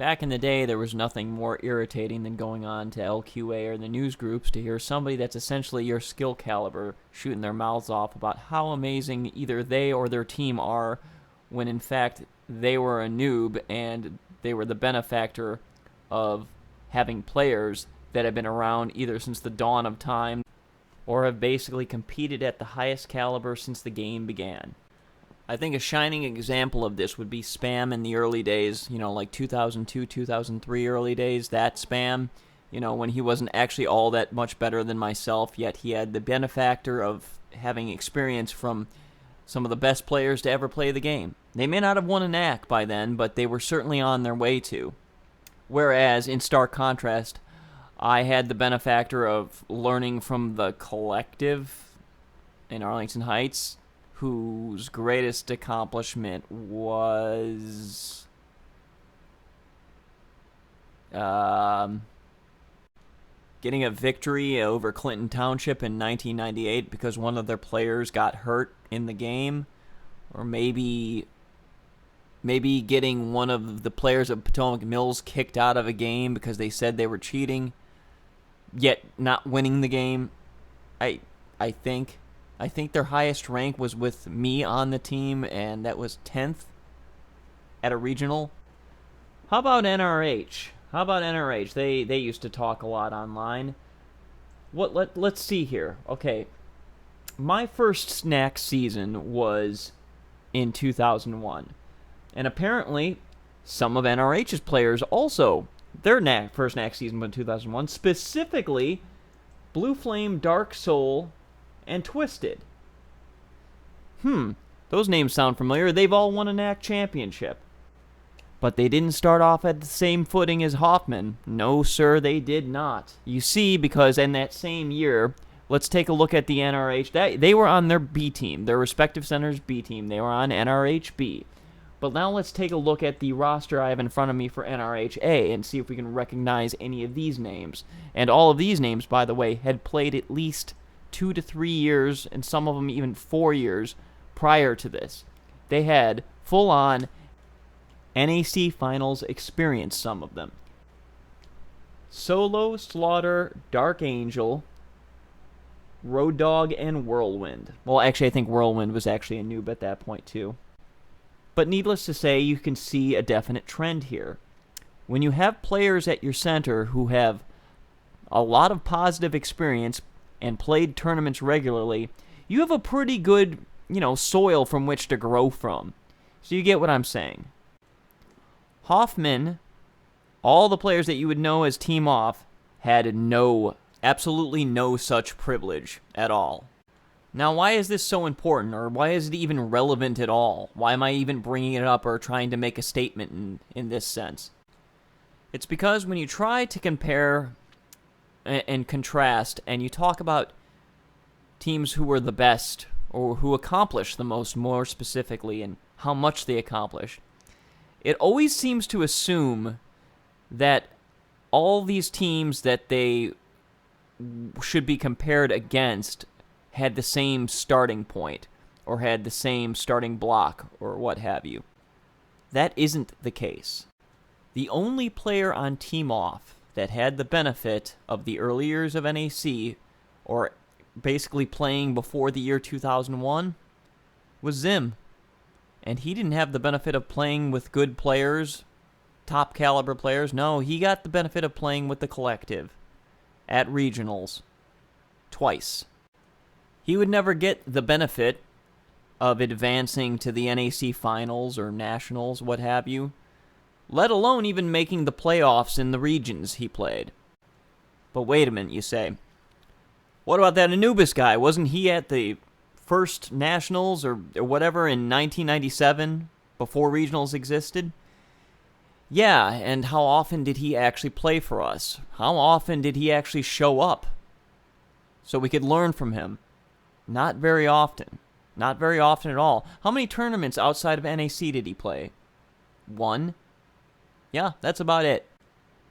Back in the day, there was nothing more irritating than going on to LQA or the news groups to hear somebody that's essentially your skill caliber shooting their mouths off about how amazing either they or their team are, when in fact they were a noob and they were the benefactor of having players that have been around either since the dawn of time or have basically competed at the highest caliber since the game began. I think a shining example of this would be Spam in the early days, like 2002, 2003 early days, that Spam, when he wasn't actually all that much better than myself, yet he had the benefactor of having experience from some of the best players to ever play the game. They may not have won a NAC by then, but they were certainly on their way to. Whereas, in stark contrast, I had the benefactor of learning from the collective in Arlington Heights, whose greatest accomplishment was getting a victory over Clinton Township in 1998 because one of their players got hurt in the game, or maybe getting one of the players of Potomac Mills kicked out of a game because they said they were cheating, yet not winning the game. I think their highest rank was with me on the team, and that was 10th at a regional. How about NRH? They used to talk a lot online. Let's see here. Okay, my first NAC season was in 2001, and apparently some of NRH's players also, their first NAC season was in 2001, specifically Blue Flame, Dark Soul, and Twisted. Those names sound familiar. They've all won a NAC championship. But they didn't start off at the same footing as Hoffman. No, sir, they did not. You see, because in that same year, let's take a look at the NRH. They were on their B team, their respective centers' B team. They were on NRH B. But now let's take a look at the roster I have in front of me for NRHA and see if we can recognize any of these names. And all of these names, by the way, had played at least 2 to 3 years, and some of them even 4 years prior to this. They had full-on NAC finals experience, some of them. Solo, Slaughter, Dark Angel, Road Dog, and Whirlwind. Well, actually, I think Whirlwind was actually a noob at that point, too. But needless to say, you can see a definite trend here. When you have players at your center who have a lot of positive experience and played tournaments regularly, you have a pretty good, soil from which to grow from. So you get what I'm saying. Hoffman, all the players that you would know as Team Off, had absolutely no such privilege at all. Now, why is this so important, or why is it even relevant at all? Why am I even bringing it up or trying to make a statement in this sense? It's because when you try to compare and contrast, and you talk about teams who were the best, or who accomplished the most more specifically, and how much they accomplished, it always seems to assume that all these teams that they should be compared against had the same starting point, or had the same starting block, or what have you. That isn't the case. The only player on Team Off that had the benefit of the early years of NAC, or basically playing before the year 2001, was Zim. And he didn't have the benefit of playing with good players, top caliber players. No, he got the benefit of playing with the collective at regionals twice. He would never get the benefit of advancing to the NAC finals or nationals, what have you, let alone even making the playoffs in the regions he played. But wait a minute, you say. What about that Anubis guy? Wasn't he at the first nationals or whatever in 1997, before regionals existed? Yeah, and how often did he actually play for us? How often did he actually show up so we could learn from him? Not very often. Not very often at all. How many tournaments outside of NAC did he play? 1? Yeah, that's about it.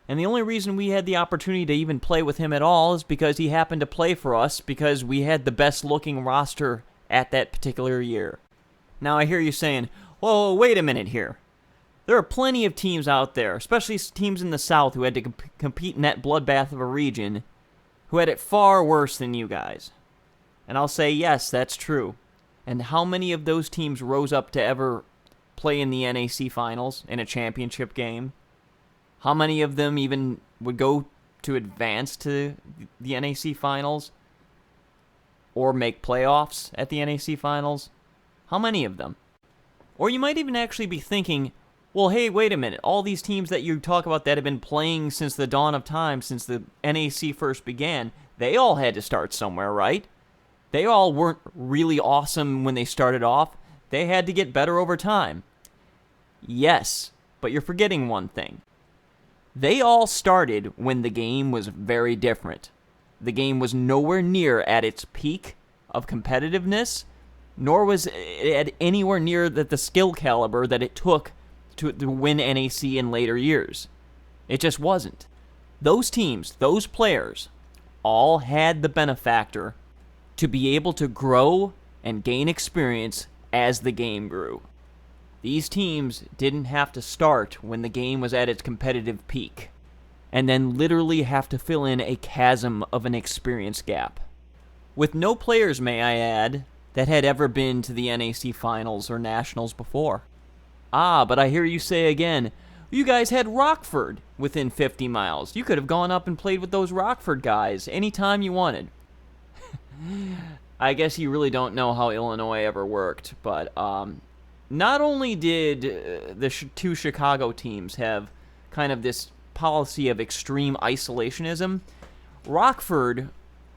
And the only reason we had the opportunity to even play with him at all is because he happened to play for us because we had the best looking roster at that particular year. Now I hear you saying, whoa, wait a minute here. There are plenty of teams out there, especially teams in the South who had to compete in that bloodbath of a region, who had it far worse than you guys. And I'll say, yes, that's true. And how many of those teams rose up to ever play in the NAC finals in a championship game? How many of them even would go to advance to the NAC finals or make playoffs at the NAC finals? How many of them? Or you might even actually be thinking, well, hey, wait a minute. All these teams that you talk about that have been playing since the dawn of time, since the NAC first began, they all had to start somewhere, right? They all weren't really awesome when they started off. They had to get better over time. Yes, but you're forgetting one thing. They all started when the game was very different. The game was nowhere near at its peak of competitiveness, nor was it at anywhere near the skill caliber that it took to win NAC in later years. It just wasn't. Those teams, those players, all had the benefactor to be able to grow and gain experience as the game grew. These teams didn't have to start when the game was at its competitive peak, and then literally have to fill in a chasm of an experience gap. With no players, may I add, that had ever been to the NAC finals or nationals before. Ah, but I hear you say again, you guys had Rockford within 50 miles. You could have gone up and played with those Rockford guys anytime you wanted. I guess you really don't know how Illinois ever worked, but not only did the two Chicago teams have kind of this policy of extreme isolationism, Rockford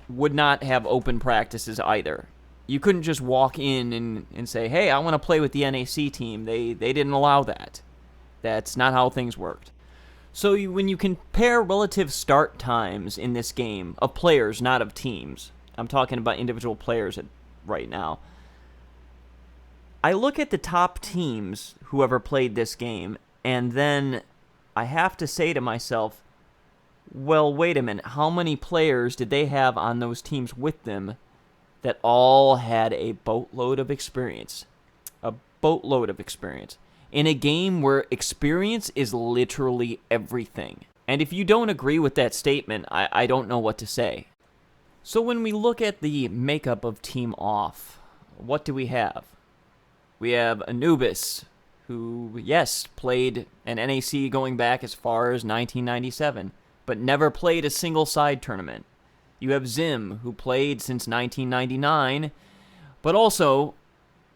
would not have open practices either. You couldn't just walk in and say, hey, I want to play with the NAC team. They didn't allow that. That's not how things worked. So when you compare relative start times in this game, of players, not of teams, I'm talking about individual players right now, I look at the top teams who ever played this game, and then I have to say to myself, well, wait a minute, how many players did they have on those teams with them that all had a boatload of experience? A boatload of experience. In a game where experience is literally everything. And if you don't agree with that statement, I don't know what to say. So when we look at the makeup of Team Off, what do we have? We have Anubis, who, yes, played an NAC going back as far as 1997, but never played a single side tournament. You have Zim, who played since 1999, but also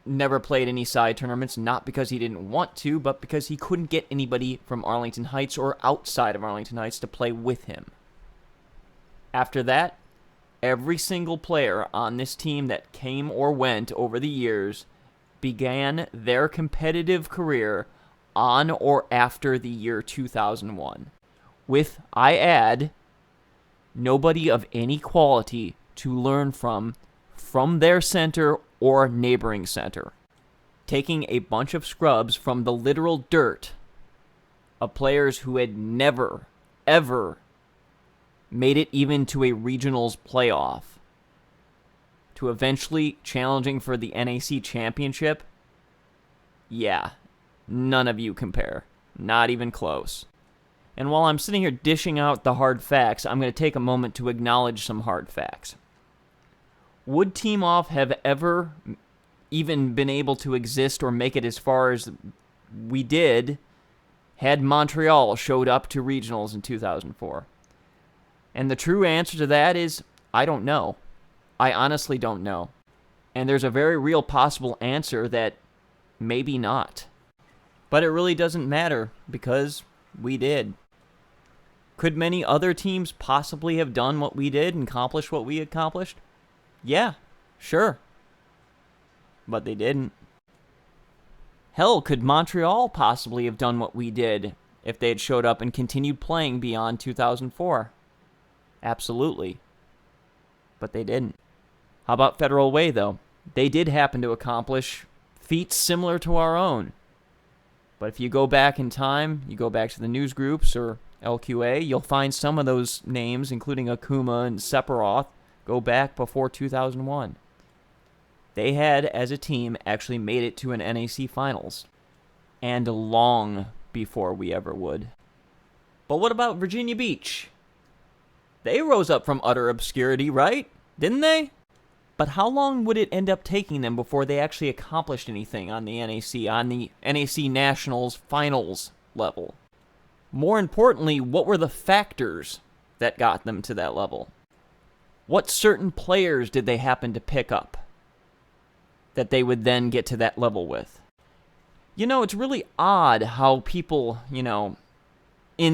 never played any side tournaments, not because he didn't want to, but because he couldn't get anybody from Arlington Heights or outside of Arlington Heights to play with him. After that, every single player on this team that came or went over the years began their competitive career on or after the year 2001, with, I add, nobody of any quality to learn from their center or neighboring center. Taking a bunch of scrubs from the literal dirt of players who had never, ever made it even to a regionals playoff, to eventually challenging for the NAC championship, yeah, none of you compare. Not even close. And while I'm sitting here dishing out the hard facts, I'm going to take a moment to acknowledge some hard facts. Would Team Off have ever even been able to exist or make it as far as we did had Montreal showed up to regionals in 2004? And the true answer to that is, I don't know. I honestly don't know. And there's a very real possible answer that maybe not. But it really doesn't matter, because we did. Could many other teams possibly have done what we did and accomplished what we accomplished? Yeah, sure. But they didn't. Hell, could Montreal possibly have done what we did if they had showed up and continued playing beyond 2004? Absolutely. But they didn't. How about Federal Way, though? They did happen to accomplish feats similar to our own. But if you go back in time, you go back to the news groups or LQA, you'll find some of those names, including Akuma and Sephiroth, go back before 2001. They had, as a team, actually made it to an NAC finals. And long before we ever would. But what about Virginia Beach? They rose up from utter obscurity, right? Didn't they? But how long would it end up taking them before they actually accomplished anything on the NAC Nationals finals level? More importantly, what were the factors that got them to that level? What certain players did they happen to pick up that they would then get to that level with? It's really odd how people, in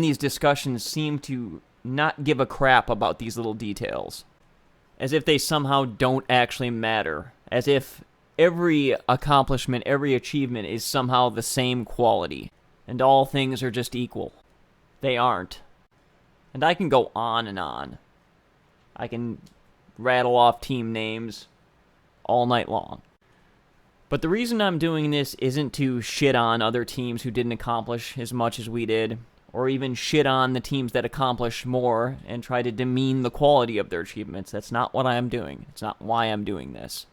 these discussions seem to not give a crap about these little details. As if they somehow don't actually matter. As if every accomplishment, every achievement is somehow the same quality. And all things are just equal. They aren't. And I can go on and on. I can rattle off team names all night long. But the reason I'm doing this isn't to shit on other teams who didn't accomplish as much as we did, or even shit on the teams that accomplished more and try to demean the quality of their achievements. That's not what I'm doing. It's not why I'm doing this.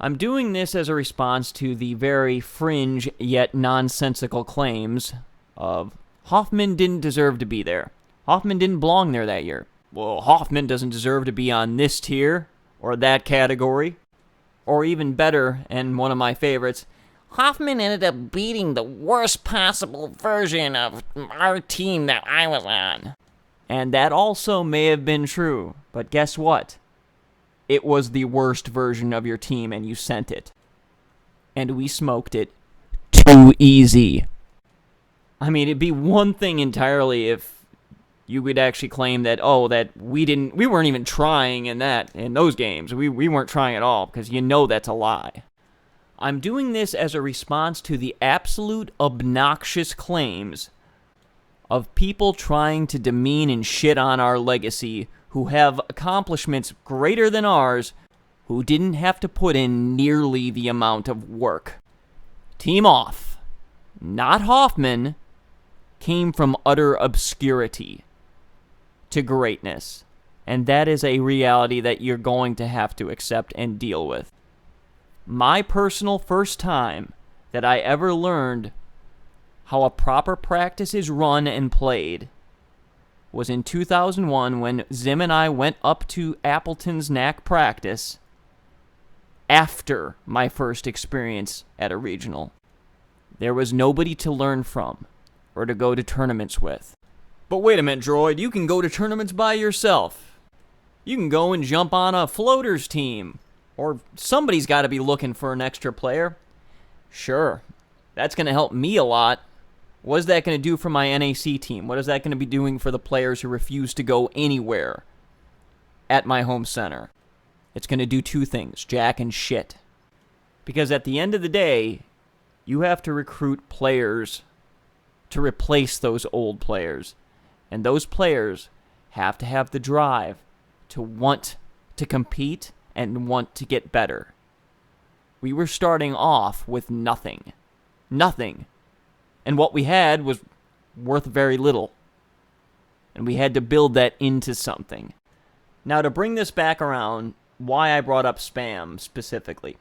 I'm doing this as a response to the very fringe yet nonsensical claims of Hoffman didn't deserve to be there. Hoffman didn't belong there that year. Well, Hoffman doesn't deserve to be on this tier or that category. Or even better, and one of my favorites, Hoffman ended up beating the worst possible version of our team that I was on. And that also may have been true, but guess what? It was the worst version of your team and you sent it. And we smoked it too easy. I mean, it'd be one thing entirely if you could actually claim that, that we weren't even trying in those games. We weren't trying at all, because that's a lie. I'm doing this as a response to the absolute obnoxious claims of people trying to demean and shit on our legacy who have accomplishments greater than ours who didn't have to put in nearly the amount of work. Team Off, not Hoffman, came from utter obscurity to greatness. And that is a reality that you're going to have to accept and deal with. My personal first time that I ever learned how a proper practice is run and played was in 2001 when Zim and I went up to Appleton's NAC practice after my first experience at a regional. There was nobody to learn from or to go to tournaments with. But wait a minute, Droid, you can go to tournaments by yourself. You can go and jump on a floaters team. Or somebody's got to be looking for an extra player. Sure, that's going to help me a lot. What is that going to do for my NAC team? What is that going to be doing for the players who refuse to go anywhere at my home center? It's going to do two things, jack and shit. Because at the end of the day, you have to recruit players to replace those old players. And those players have to have the drive to want to compete and want to get better. We were starting off with nothing. Nothing. And what we had was worth very little. And we had to build that into something. Now, to bring this back around, why I brought up spam specifically.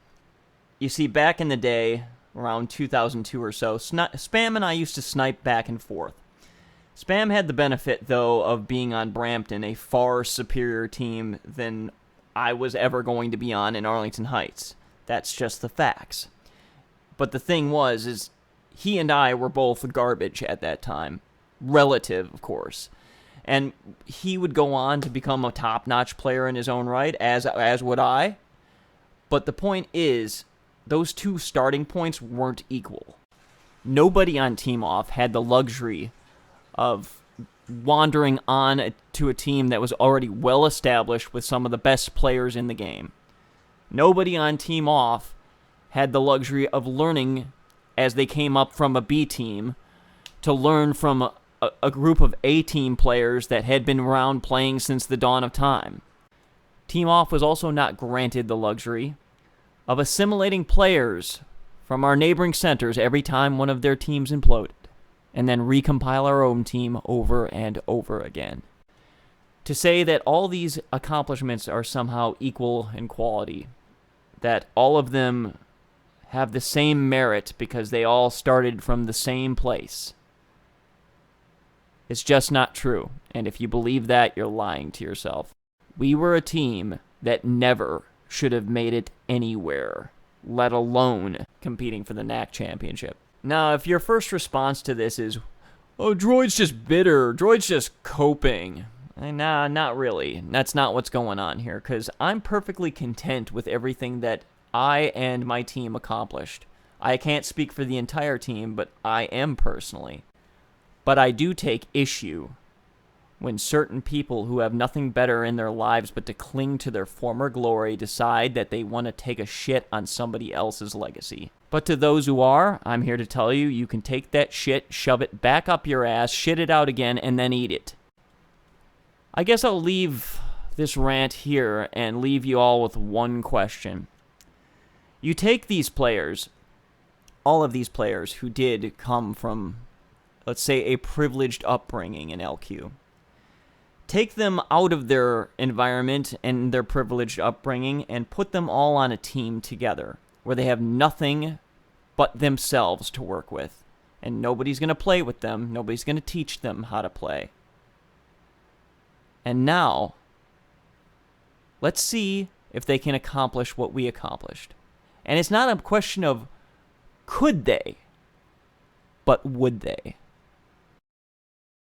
You see, back in the day, around 2002 or so, Spam and I used to snipe back and forth. Spam had the benefit, though, of being on Brampton, a far superior team than I was ever going to be on in Arlington Heights. That's just the facts. But the thing is he and I were both garbage at that time. Relative, of course. And he would go on to become a top-notch player in his own right, as would I. But the point is, those two starting points weren't equal. Nobody on Team Off had the luxury of wandering on to a team that was already well established with some of the best players in the game. Nobody on Team Off had the luxury of learning as they came up from a B team to learn from a group of A team players that had been around playing since the dawn of time. Team Off was also not granted the luxury of assimilating players from our neighboring centers every time one of their teams imploded, and then recompile our own team over and over again. To say that all these accomplishments are somehow equal in quality, that all of them have the same merit because they all started from the same place, It's just not true. And if you believe that, you're lying to yourself. We were a team that never should have made it anywhere, let alone competing for the NAC championship. Now, if your first response to this is, oh, Droid's just bitter, Droid's just coping. Nah, not really. That's not what's going on here, because I'm perfectly content with everything that I and my team accomplished. I can't speak for the entire team, but I am personally. But I do take issue when certain people who have nothing better in their lives but to cling to their former glory decide that they want to take a shit on somebody else's legacy. But to those who are, I'm here to tell you, you can take that shit, shove it back up your ass, shit it out again, and then eat it. I guess I'll leave this rant here and leave you all with one question. You take these players, all of these players who did come from, let's say, a privileged upbringing in LQ. Take them out of their environment and their privileged upbringing and put them all on a team together where they have nothing but themselves to work with. And nobody's going to play with them. Nobody's going to teach them how to play. And now, let's see if they can accomplish what we accomplished. And it's not a question of could they, but would they?